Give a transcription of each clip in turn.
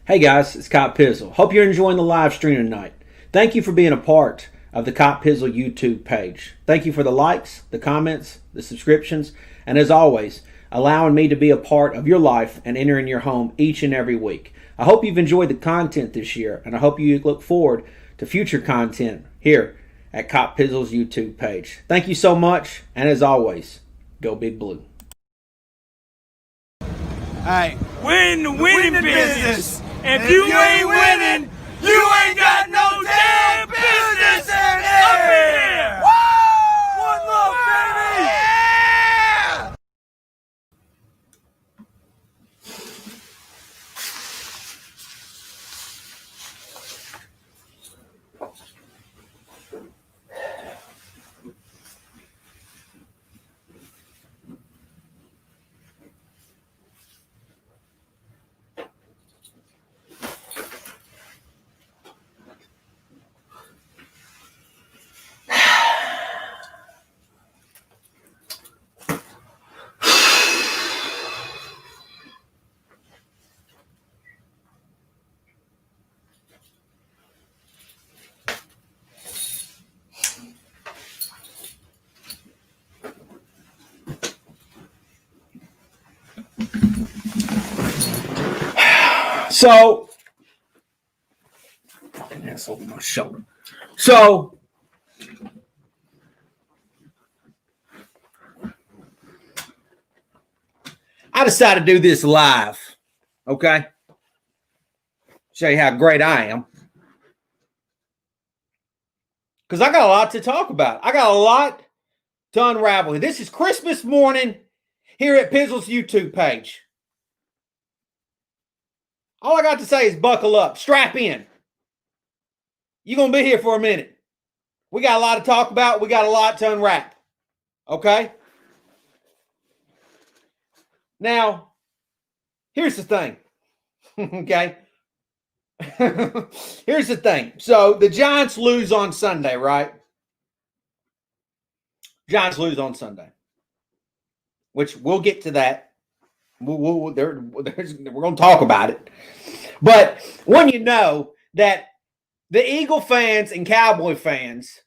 Hey guys, it's Cop Pizzle. Hope you're enjoying the live stream tonight. Thank you for being a part of the Cop Pizzle YouTube page. Thank you for the likes, the comments, the subscriptions, and as always, allowing me to be a part of your life and entering your home each and every week. I hope you've enjoyed the content this year, and I hope you look forward to future content here at Cop Pizzle's YouTube page. Thank you so much, and as always, go Big Blue. Alright, win the winning business. If you ain't winning, you ain't got no damn business in here. Woo! One love, baby. Yeah! So, fucking ass over my shoulder. So, I decided to do this live, okay? Show you how great I am. Because I got a lot to talk about. I got a lot to unravel. This is Christmas morning here at Pizzle's YouTube page. All I got to say is buckle up, strap in. You're going to be here for a minute. We got a lot to talk about. We got a lot to unwrap. Okay? Now, here's the thing. Okay? Here's the thing. So, the Giants lose on Sunday, right? Giants lose on Sunday. Which we'll get to that. We're going to talk about it. But when you know that the Eagle fans and Cowboy fans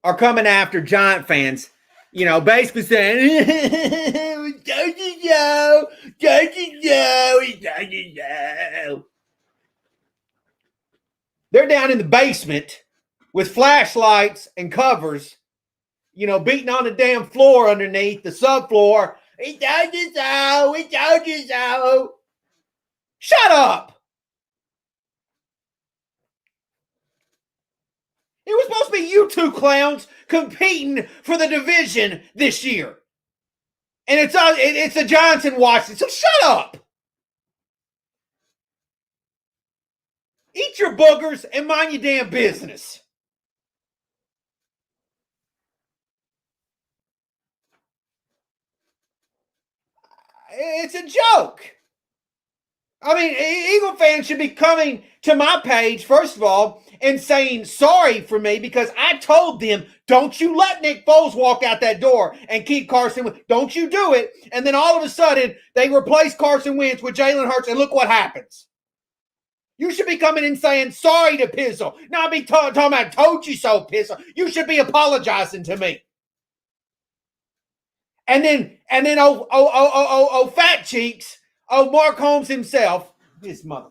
are coming after Giant fans, you know, basically saying, don't you know, they're down in the basement with flashlights and covers, you know, beating on the damn floor underneath the subfloor. We told you so. We told you so. Shut up. It was supposed to be you two clowns competing for the division this year. And it's the Giants in Washington. So shut up. Eat your boogers and mind your damn business. It's a joke. I mean, Eagle fans should be coming to my page, first of all, and saying sorry for me because I told them, don't you let Nick Foles walk out that door and keep Carson Wentz. Don't you do it. And then all of a sudden, they replace Carson Wentz with Jalen Hurts, and look what happens. You should be coming and saying sorry to Pizzle. Not be talking about told you so, Pizzle. You should be apologizing to me. And then, fat cheeks, Mark Holmes himself, his mother.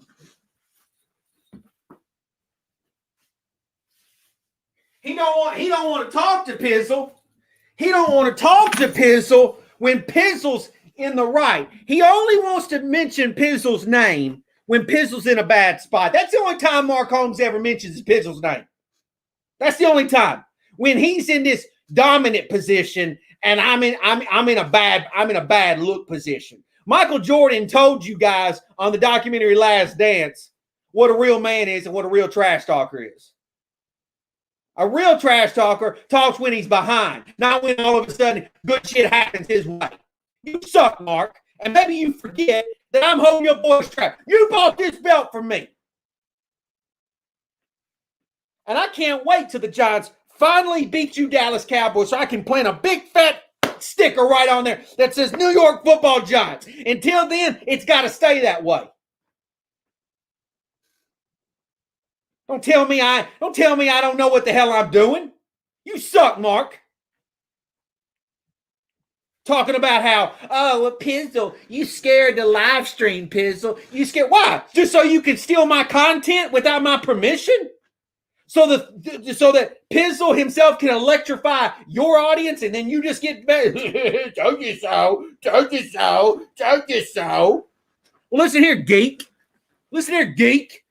He don't want to talk to Pizzle. He don't want to talk to Pizzle when Pizzle's in the right. He only wants to mention Pizzle's name when Pizzle's in a bad spot. That's the only time Mark Holmes ever mentions Pizzle's name. That's the only time. When he's in this dominant position and I'm in a bad look position. Michael Jordan told you guys on the documentary Last Dance what a real man is and what a real trash talker is. A real trash talker talks when he's behind, not when all of a sudden good shit happens his way. You suck, Mark, and maybe you forget that I'm holding your boy's trap. You bought this belt from me. And I can't wait till the Giants finally beat you, Dallas Cowboys, so I can plant a big fat sticker right on there that says New York Football Giants. Until then, it's got to stay that way. Don't tell me I don't know what the hell I'm doing. You suck, Mark. Talking about how, Pizzle, you scared the live stream, Pizzle. You scared, why? Just so you can steal my content without my permission? So that Pizzle himself can electrify your audience and then you just get back. Told you so, told you so, told you so. Well, listen here, geek. Listen here, geek.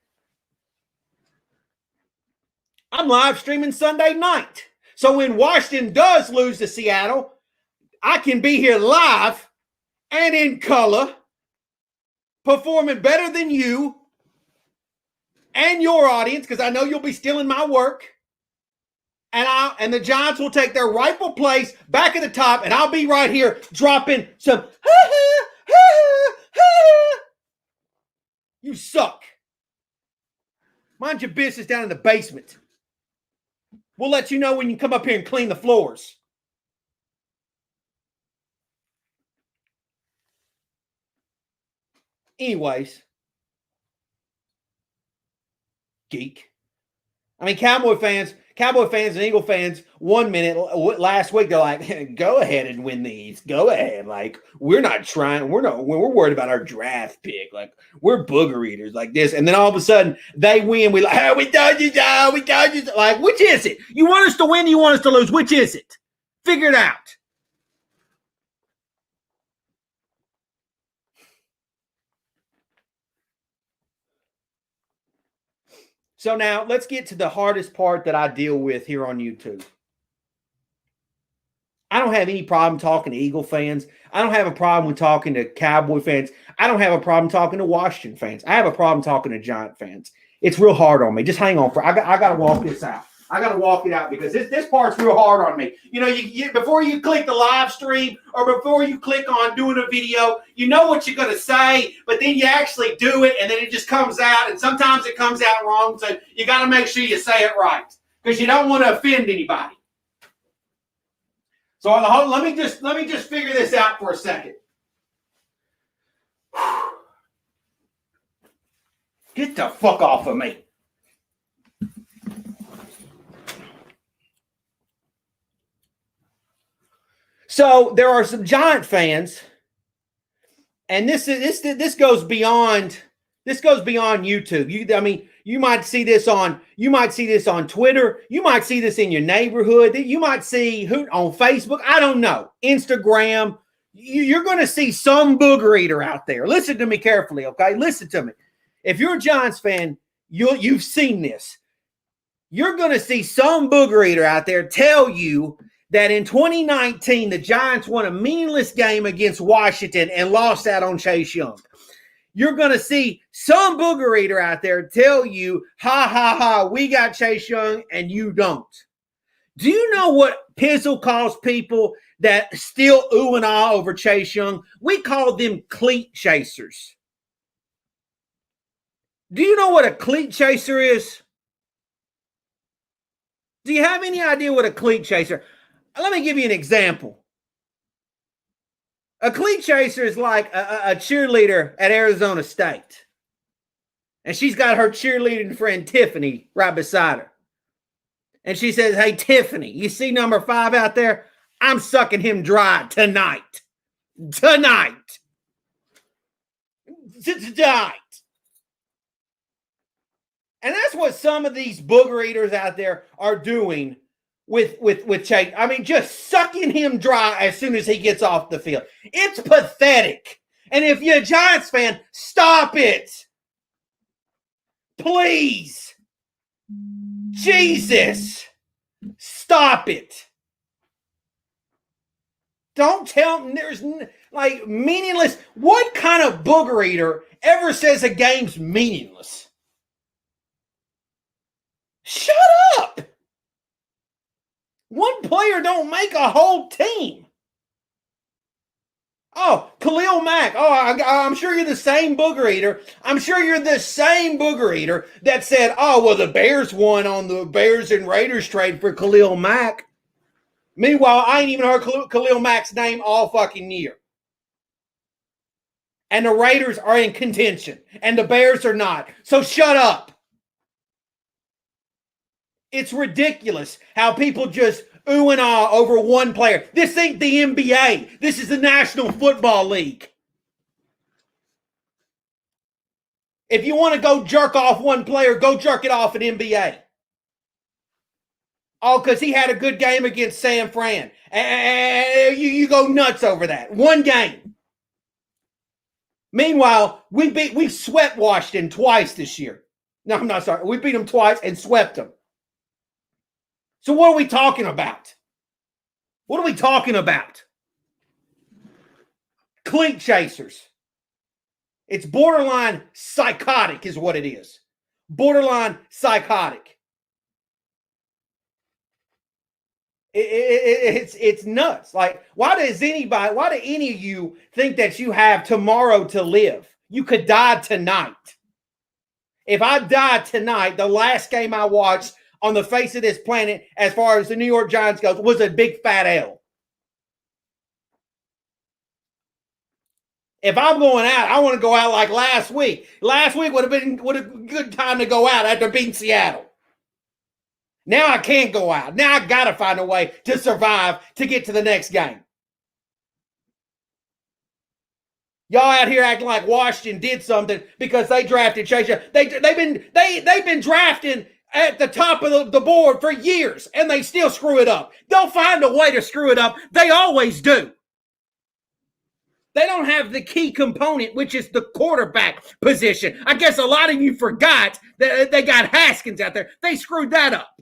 I'm live streaming Sunday night. So when Washington does lose to Seattle, I can be here live and in color, performing better than you and your audience, because I know you'll be stealing my work. And the Giants will take their rightful place back at the top, and I'll be right here dropping some You suck. Mind your business down in the basement. We'll let you know when you come up here and clean the floors. Anyways, geek. I mean, Cowboy fans and Eagle fans, 1 minute last week, they're like, go ahead and win these. Go ahead. Like, we're not trying. We're worried about our draft pick. Like, we're booger eaters like this. And then all of a sudden, they win. We like, oh, we told you so. We told you so. Like, which is it? You want us to win? You want us to lose? Which is it? Figure it out. So now let's get to the hardest part that I deal with here on YouTube. I don't have any problem talking to Eagle fans. I don't have a problem with talking to Cowboy fans. I don't have a problem talking to Washington fans. I have a problem talking to Giant fans. It's real hard on me. Just hang on. I got to walk this out. I got to walk it out because this part's real hard on me. You know, you before you click the live stream or before you click on doing a video, you know what you're going to say, but then you actually do it and then it just comes out, and sometimes it comes out wrong, so you got to make sure you say it right because you don't want to offend anybody. So let me just figure this out for a second. Get the fuck off of me. So there are some Giant fans, and this goes beyond YouTube. You might see this on Twitter. You might see this in your neighborhood. You might see on Facebook. I don't know. Instagram. You're going to see some booger eater out there. Listen to me carefully, okay? Listen to me. If you're a Giants fan, you've seen this. You're going to see some booger eater out there tell you that in 2019, the Giants won a meaningless game against Washington and lost out on Chase Young. You're going to see some booger eater out there tell you, ha, ha, ha, we got Chase Young and you don't. Do you know what Pizzle calls people that still ooh and ah over Chase Young? We call them cleat chasers. Do you know what a cleat chaser is? Do you have any idea what a cleat chaser? Let me give you an example. A cleat chaser is like a cheerleader at Arizona State. And she's got her cheerleading friend Tiffany right beside her. And she says, hey, Tiffany, you see number 5 out there? I'm sucking him dry tonight. Tonight. And that's what some of these booger eaters out there are doing with Chase. I mean, just sucking him dry as soon as he gets off the field. It's pathetic. And if you're a Giants fan, stop it. Please. Jesus. Stop it. Don't tell me there's like meaningless. What kind of booger eater ever says a game's meaningless? Shut up. One player don't make a whole team. Oh, Khalil Mack. Oh, I'm sure you're the same booger eater. I'm sure you're the same booger eater that said, oh, well, the Bears won on the Bears and Raiders trade for Khalil Mack. Meanwhile, I ain't even heard Khalil Mack's name all fucking year. And the Raiders are in contention, and the Bears are not. So shut up. It's ridiculous how people just ooh and ah over one player. This ain't the NBA. This is the National Football League. If you want to go jerk off one player, go jerk it off at NBA. Oh, because he had a good game against San Fran. You go nuts over that. One game. Meanwhile, we swept Washington twice this year. No, I'm not sorry. We beat them twice and swept them. So what are we talking about? What are we talking about? Cleat chasers. It's borderline psychotic is what it is. Borderline psychotic. It's nuts. Like, why do any of you think that you have tomorrow to live? You could die tonight. If I died tonight, the last game I watched on the face of this planet, as far as the New York Giants goes, was a big fat L. If I'm going out, I want to go out like last week. Last week would have been a good time to go out after beating Seattle. Now I can't go out. Now I got to find a way to survive to get to the next game. Y'all out here acting like Washington did something because they drafted Chase Young. They've been drafting at the top of the board for years, and they still screw it up. They'll find a way to screw it up. They always do. They don't have the key component, which is the quarterback position. I guess a lot of you forgot that they got Haskins out there. They screwed that up.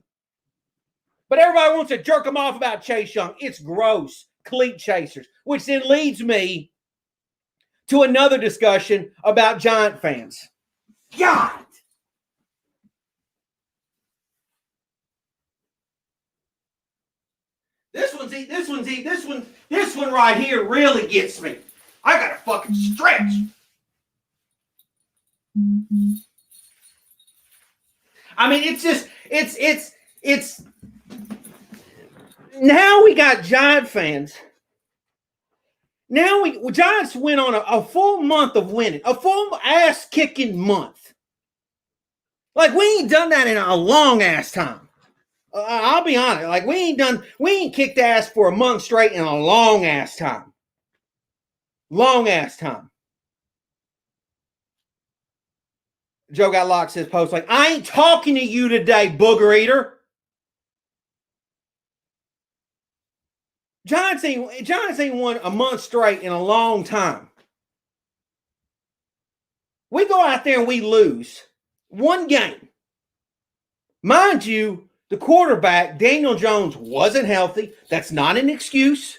But everybody wants to jerk them off about Chase Young. It's gross. Cleat chasers. Which then leads me to another discussion about Giant fans. God! This one right here really gets me. I gotta fucking stretch. I mean, it's now we got Giant fans. Now Giants went on a full month of winning, a full ass kicking month. Like, we ain't done that in a long ass time. I'll be honest. Like, we ain't kicked ass for a month straight in a long ass time. Long ass time. Joe Got Locked says post like, I ain't talking to you today, booger eater. Giants ain't won a month straight in a long time. We go out there and we lose one game. Mind you, the quarterback, Daniel Jones, wasn't healthy. That's not an excuse.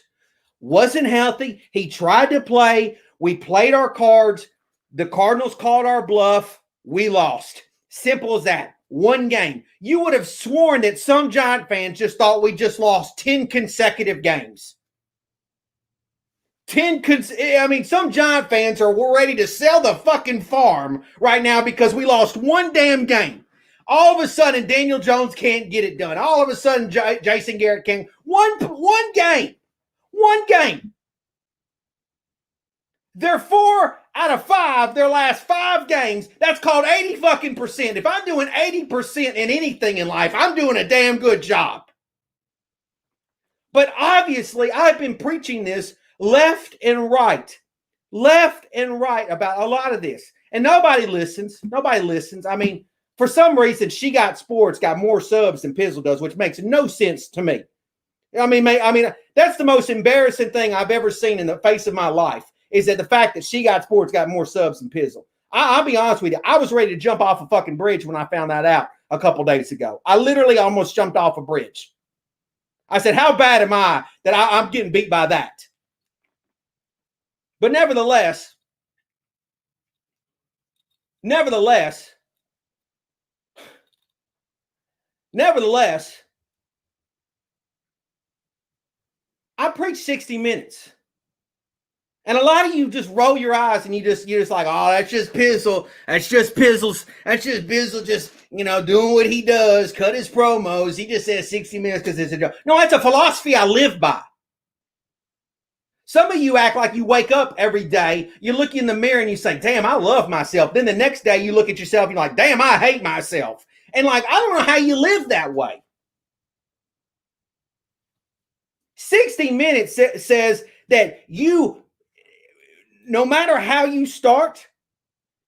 Wasn't healthy. He tried to play. We played our cards. The Cardinals called our bluff. We lost. Simple as that. One game. You would have sworn that some Giant fans just thought we just lost 10 consecutive games. Some Giant fans are ready to sell the fucking farm right now because we lost one damn game. All of a sudden, Daniel Jones can't get it done. All of a sudden, Jason Garrett can't. One game. One game. They're 4 out of 5, their last 5 games. That's called 80 fucking percent. If I'm doing 80% in anything in life, I'm doing a damn good job. But obviously, I've been preaching this left and right about a lot of this. And nobody listens. I mean, for some reason, She Got Sports got more subs than Pizzle does, which makes no sense to me. I mean, that's the most embarrassing thing I've ever seen in the face of my life, is that the fact that She Got Sports got more subs than Pizzle. I'll be honest with you. I was ready to jump off a fucking bridge when I found that out a couple days ago. I literally almost jumped off a bridge. I said, how bad am I that I'm getting beat by that? But nevertheless, I preach 60 minutes. And a lot of you just roll your eyes and you're just like, oh, that's just Pizzle. That's just Pizzle just, doing what he does, cut his promos. He just says 60 minutes because it's a joke. No, that's a philosophy I live by. Some of you act like you wake up every day, you look in the mirror and you say, damn, I love myself. Then the next day you look at yourself and you're like, damn, I hate myself. And like, I don't know how you live that way. 60 minutes says that no matter how you start,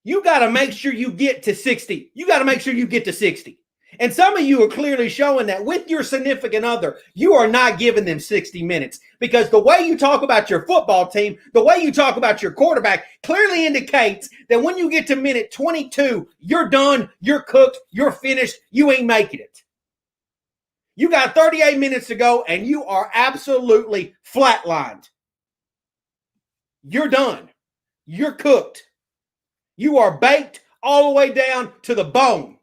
you got to make sure you get to 60. You got to make sure you get to 60. And some of you are clearly showing that with your significant other, you are not giving them 60 minutes, because the way you talk about your football team, the way you talk about your quarterback clearly indicates that when you get to minute 22, you're done, you're cooked, you're finished, you ain't making it. You got 38 minutes to go and you are absolutely flatlined. You're done. You're cooked. You are baked all the way down to the bone.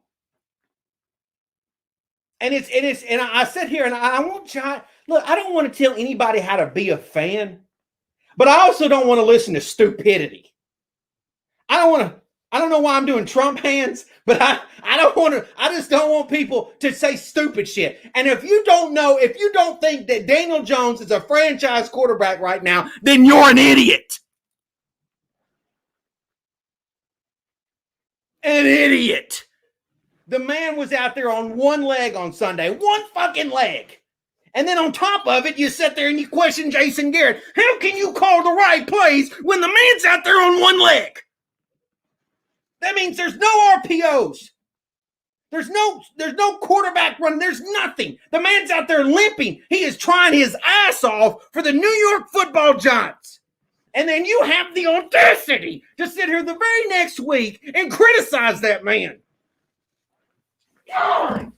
And I sit here and I won't try. Look, I don't want to tell anybody how to be a fan, but I also don't want to listen to stupidity. I don't know why I'm doing Trump hands, but I just don't want people to say stupid shit. And if you don't think that Daniel Jones is a franchise quarterback right now, then you're an idiot. An idiot. The man was out there on one leg on Sunday, one fucking leg. And then on top of it, you sit there and you question Jason Garrett. How can you call the right plays when the man's out there on one leg? That means there's no RPOs. There's no quarterback run. There's nothing. The man's out there limping. He is trying his ass off for the New York Football Giants. And then you have the audacity to sit here the very next week and criticize that man. God.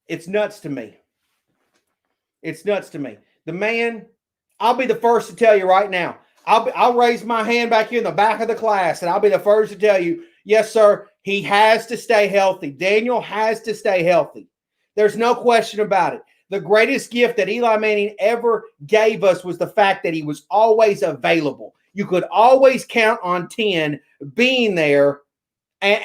It's nuts to me. It's nuts to me. The man, I'll be the first to tell you right now. I'll raise my hand back here in the back of the class, and I'll be the first to tell you, yes, sir, he has to stay healthy. Daniel has to stay healthy. There's no question about it. The greatest gift that Eli Manning ever gave us was the fact that he was always available. You could always count on 10 being there and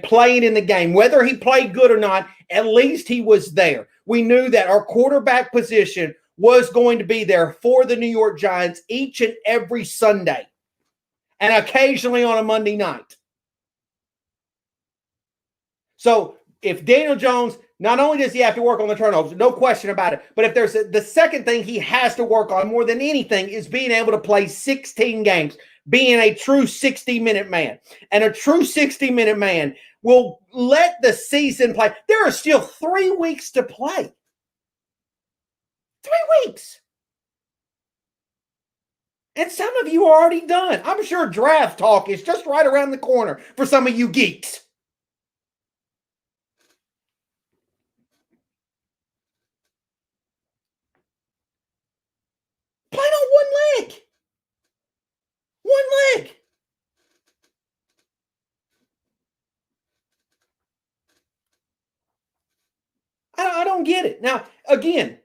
playing in the game. Whether he played good or not, at least he was there. We knew that our quarterback position was going to be there for the New York Giants each and every Sunday, and occasionally on a Monday night. So if Daniel Jones, not only does he have to work on the turnovers, no question about it, but if there's the second thing he has to work on more than anything is being able to play 16 games, being a true 60-minute man. And a true 60-minute man will let the season play. There are still 3 weeks to play. 3 weeks. And some of you are already done. I'm sure draft talk is just right around the corner for some of you geeks. Playing on one leg. One leg. I don't get it. Now, again,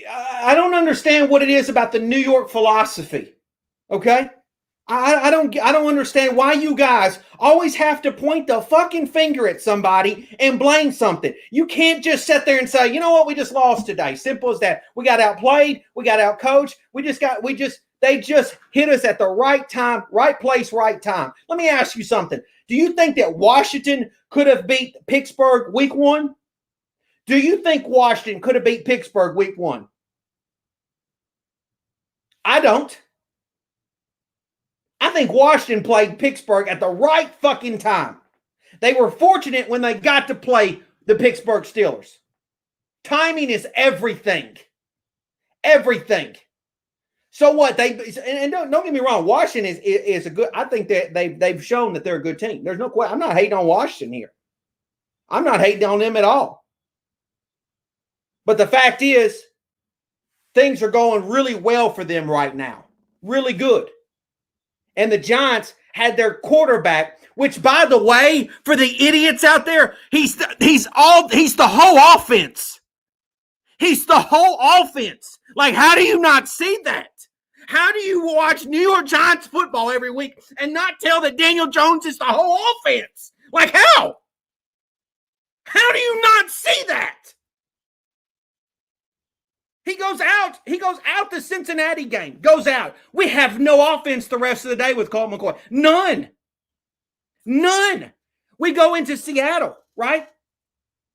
I don't understand what it is about the New York philosophy. Okay? I don't understand why you guys always have to point the fucking finger at somebody and blame something. You can't just sit there and say, you know what, we just lost today. Simple as that. We got outplayed, we got outcoached, they just hit us at the right time, right place, right time. Let me ask you something. Do you think that Washington could have beat Pittsburgh week 1? Do you think Washington could have beat Pittsburgh week 1? I don't. I think Washington played Pittsburgh at the right fucking time. They were fortunate when they got to play the Pittsburgh Steelers. Timing is everything. Everything. So what? And don't get me wrong. Washington is a good. I think that they've shown that they're a good team. There's no question. I'm not hating on Washington here. I'm not hating on them at all. But the fact is, things are going really well for them right now. Really good. And the Giants had their quarterback, which, by the way, for the idiots out there, he's the whole offense. He's the whole offense. Like, how do you not see that? How do you watch New York Giants football every week and not tell that Daniel Jones is the whole offense? Like, how? How do you not see that? He goes out the Cincinnati game, goes out. We have no offense the rest of the day with Colt McCoy. None. We go into Seattle, right?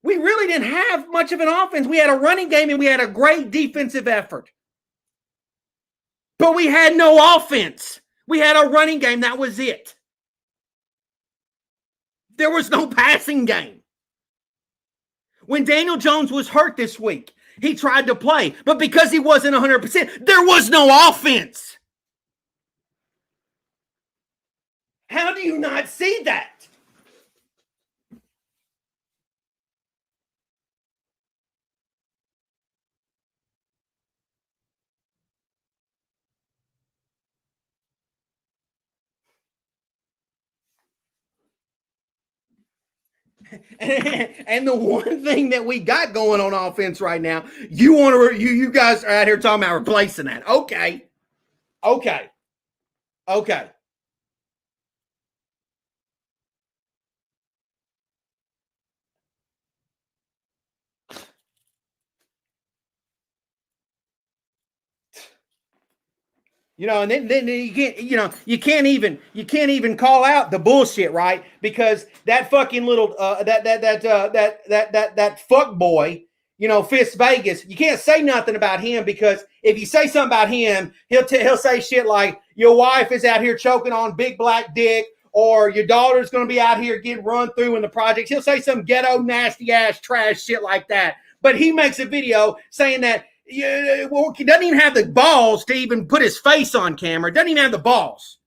We really didn't have much of an offense. We had a running game and we had a great defensive effort. But we had no offense. We had a running game. That was it. There was no passing game. When Daniel Jones was hurt this week, he tried to play. But because he wasn't 100%, there was no offense. How do you not see that? And the one thing that we got going on offense right now, you guys are out here talking about replacing that. Okay. And then you can't even call out the bullshit, right? Because that fucking little that fuck boy, Fist Vegas, you can't say nothing about him, because if you say something about him, he'll say shit like your wife is out here choking on big black dick, or your daughter's going to be out here getting run through in the projects. He'll say some ghetto nasty ass trash shit like that. But he makes a video saying that. He doesn't even have the balls to even put his face on camera. Doesn't even have the balls.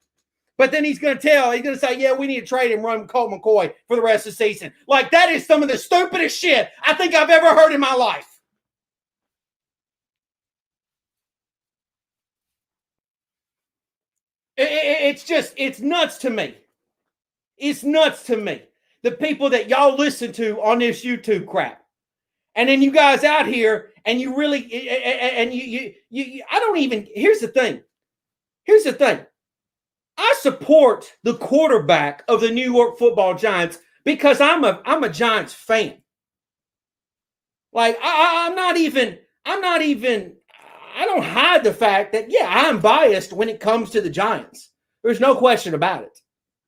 But then he's going to say, yeah, we need to trade him, run Colt McCoy for the rest of the season. Like, that is some of the stupidest shit I think I've ever heard in my life. It's nuts to me. It's nuts to me. The people that y'all listen to on this YouTube crap. And then you guys out here, and you really, and I don't even, here's the thing. I support the quarterback of the New York Football Giants because I'm a Giants fan. Like, I don't hide the fact that, yeah, I'm biased when it comes to the Giants. There's no question about it.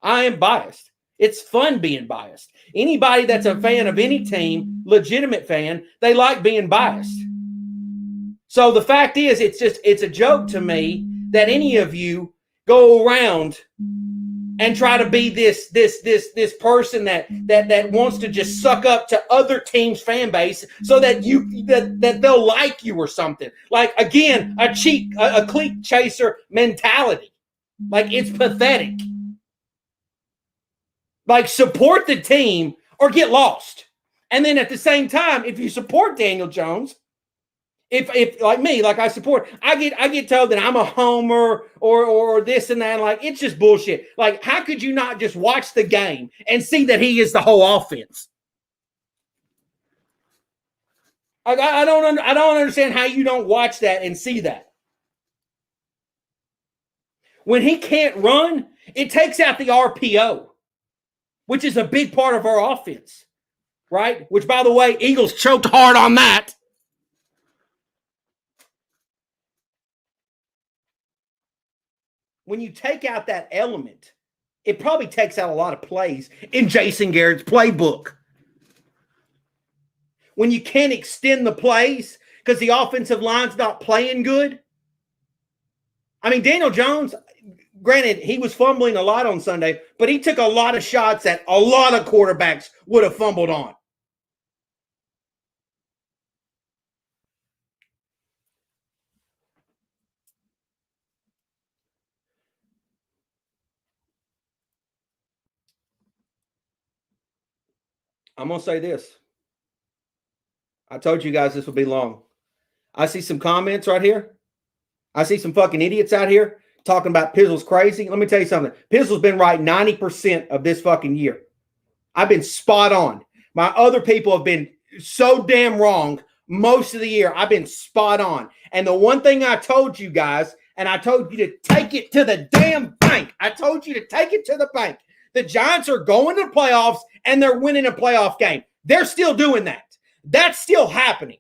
I am biased. It's fun being biased. Anybody that's a fan of any team, legitimate fan, they like being biased. So the fact is, it's a joke to me that any of you go around and try to be this person that wants to just suck up to other teams' fan base so that that they'll like you or something. Like, again, a cleat chaser mentality. Like, it's pathetic. Like, support the team or get lost. And then at the same time, if you support Daniel Jones, if like me, like I support, I get told that I'm a homer or this and that. Like, it's just bullshit. Like, how could you not just watch the game and see that he is the whole offense? I don't understand how you don't watch that and see that. When he can't run, it takes out the RPO, which is a big part of our offense, right? Which, by the way, Eagles choked hard on that. When you take out that element, it probably takes out a lot of plays in Jason Garrett's playbook. When you can't extend the plays because the offensive line's not playing good. I mean, Daniel Jones, granted, he was fumbling a lot on Sunday, but he took a lot of shots that a lot of quarterbacks would have fumbled on. I'm going to say this. I told you guys this would be long. I see some comments right here. I see some fucking idiots out here talking about Pizzle's crazy. Let me tell you something. Pizzle's been right 90% of this fucking year. I've been spot on. My other people have been so damn wrong most of the year. I've been spot on. And the one thing I told you guys, and I told you to take it to the damn bank. I told you to take it to the bank. The Giants are going to the playoffs and they're winning a playoff game. They're still doing that. That's still happening.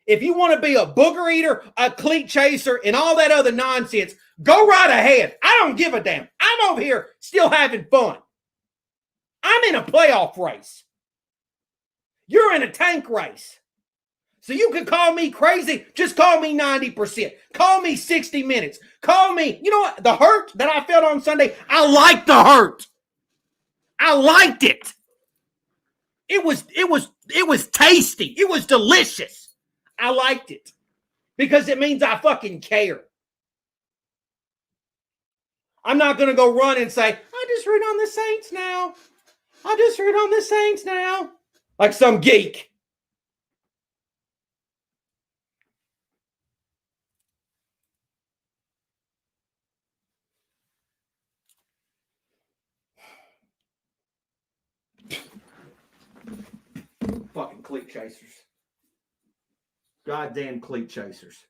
If you want to be a booger eater, a cleat chaser, and all that other nonsense, go right ahead. I don't give a damn. I'm over here still having fun. I'm in a playoff race. You're in a tank race. So you can call me crazy. Just call me 90%. Call me 60 minutes. Call me, you know what? The hurt that I felt on Sunday, I liked the hurt. I liked it. It was tasty. It was delicious. I liked it because it means I fucking care. I'm not going to go run and say, I just root on the Saints now. I just root on the Saints now. Like some geek. Fucking cleat chasers. Goddamn cleat chasers.